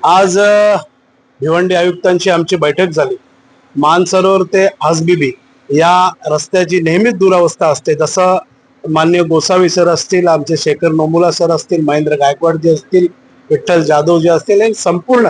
आज भिवंडी आयुक्तांची आमची बैठक झाली। मानसरोवर ते आसबीबी या रस्त्याची नेहमीच दुरावस्था असते। जसं माननीय गोसावी सर असतील, आमचे शेखर नोमुला सर असतील, महेंद्र गायकवाड जे असतील, विठ्ठल जाधव जे असतील, हे संपूर्ण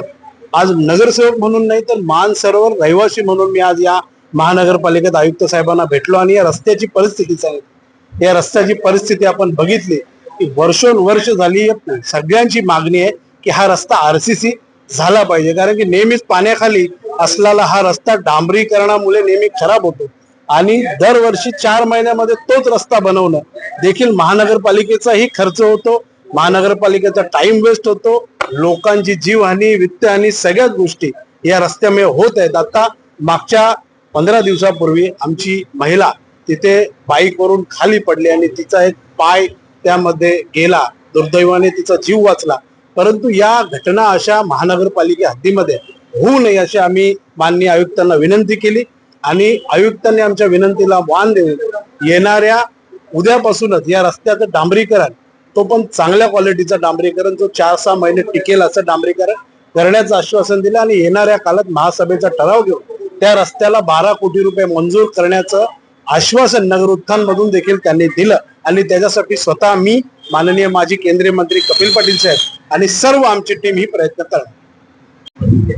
आज नगरसेवक म्हणून नाही तर मानसरोवर रहिवासी म्हणून मी आज या महानगरपालिकेत आयुक्त साहेबांना भेटलो आणि या रस्त्याची परिस्थिती सांगितली। या रस्त्याची परिस्थिती आपण बघितली की वर्षोनवर्ष झाली सगळ्यांची मागणी आहे की हा रस्ता आरसीसी झाला पाहिजे, कारण की नेहमीच पाण्याखाली असलेला हा रस्ता डांबरीकरणामुळे नेहमी खराब होतो आणि दरवर्षी 4 महिन्यामध्ये तोच रस्ता बनवणं देखील महानगरपालिकेचाही खर्च होतो, महानगरपालिकेचा टाइम वेस्ट होतो, लोकांची जीवहानी, वित्तहानी सगळ्याच गोष्टी या रस्त्यामुळे होत आहेत। आता मागच्या 15 दिवसापूर्वी आमची महिला तिथे बाईकवरून खाली पडली आणि तिचा एक पाय त्यामध्ये गेला, दुर्दैवाने तिचा जीव वाचला। परंतु या घटना अशा महानगरपालिके हद्दीमध्ये होऊ नये अशी आम्ही माननीय आयुक्तांना विनंती केली आणि आयुक्तांनी आमच्या विनंतीला मान देऊन येणाऱ्या उद्यापासूनच या रस्त्याचं डांबरीकरण, तो पण चांगल्या क्वालिटीचा डांबरीकरण, जो 4-6 महिने टिकेल असं डांबरीकरण करण्याचं आश्वासन दिलं आणि येणाऱ्या काळात महासभेचा ठराव घेऊन त्या रस्त्याला 12 कोटी रुपये मंजूर करण्याचं आश्वासन नगर उत्थान मधून देखील त्यांनी दिलं आणि त्याच्यासाठी स्वतः मी, माननीय माजी केंद्रीय मंत्री कपिल पाटील साहेब आणि सर्व आमची टीम ही प्रयत्न करणार।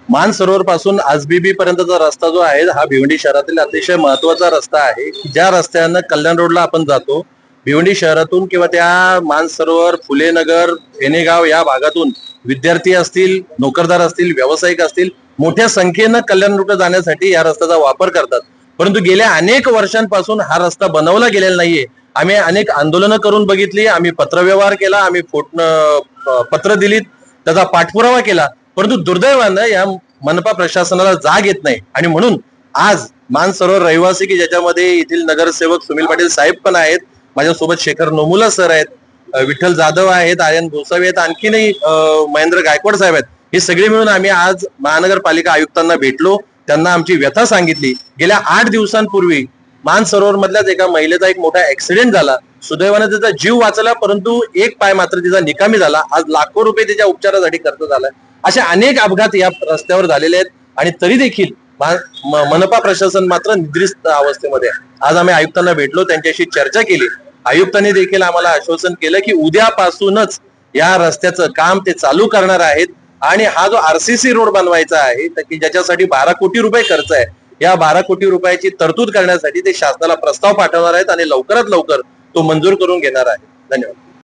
मानसरोवर पासून आसबीबी पर्यंतचा रस्ता जो आहे हा भिवंडी शहरातील अतिशय महत्वाचा रस्ता आहे। ज्या रस्त्यानं कल्याण रोडला आपण जातो, भिवंडी शहरातून किंवा त्या मानसरोवर, फुलेनगर, फेनेगाव या भागातून विद्यार्थी असतील, नोकरदार असतील, व्यावसायिक असतील, मोठ्या संख्येनं कल्याण रोडला जाण्यासाठी या रस्त्याचा वापर करतात। परंतु गेल्या अनेक वर्षांपासून हा रस्ता बनवला गेलेला नाहीये। आम्ही अनेक आंदोलनं करून बघितली, आम्ही पत्रव्यवहार केला, आम्ही पत्र दिलीत, त्याचा पाठपुरावा केला, परंतु दुर्दैवानं या मनपा प्रशासनाला जाग येत नाही आणि म्हणून आज मानसरोवर रहिवासी की ज्याच्यामध्ये येथील नगरसेवक सुनील पाटील साहेब पण आहेत, माझ्यासोबत शेखर नोमुला सर आहेत, विठ्ठल जाधव आहेत, आर्यन गोसावी आहेत, आणखीनही महेंद्र गायकवाड साहेब आहेत, हे सगळे मिळून आम्ही आज महानगरपालिका आयुक्तांना भेटलो, त्यांना आमची व्यथा सांगितली। गेल्या 8 दिवसांपूर्वी मानसरोवर मधल्याच एका महिलेचा एक मोठा ऍक्सिडेंट झाला, सुदैवाने त्याचा जीव वाचला, परंतु एक पाय मात्र तिचा निकामी झाला। आज लाखो रुपये त्याच्या उपचारासाठी खर्च झालाय। असे अनेक अपघात या रस्त्यावर झालेले आहेत आणि तरी देखील मनपा प्रशासन मात्र निद्रिस्त अवस्थेमध्ये आहे। आज आम्ही आयुक्तांना भेटलो, त्यांच्याशी चर्चा केली, आयुक्तांनी देखील आम्हाला आश्वासन केलं की उद्यापासूनच या रस्त्याचं काम ते चालू करणार आहेत आणि हा जो आरसीसी रोड बनवायचा आहे की ज्याच्यासाठी 12 कोटी रुपये खर्च आहे, या 12 कोटी रुपयाची तरतूद करण्यासाठी ते शासनाला प्रस्ताव पाठवणार आहेत आणि लवकरात लवकर तो मंजूर करून घेणार आहे। धन्यवाद।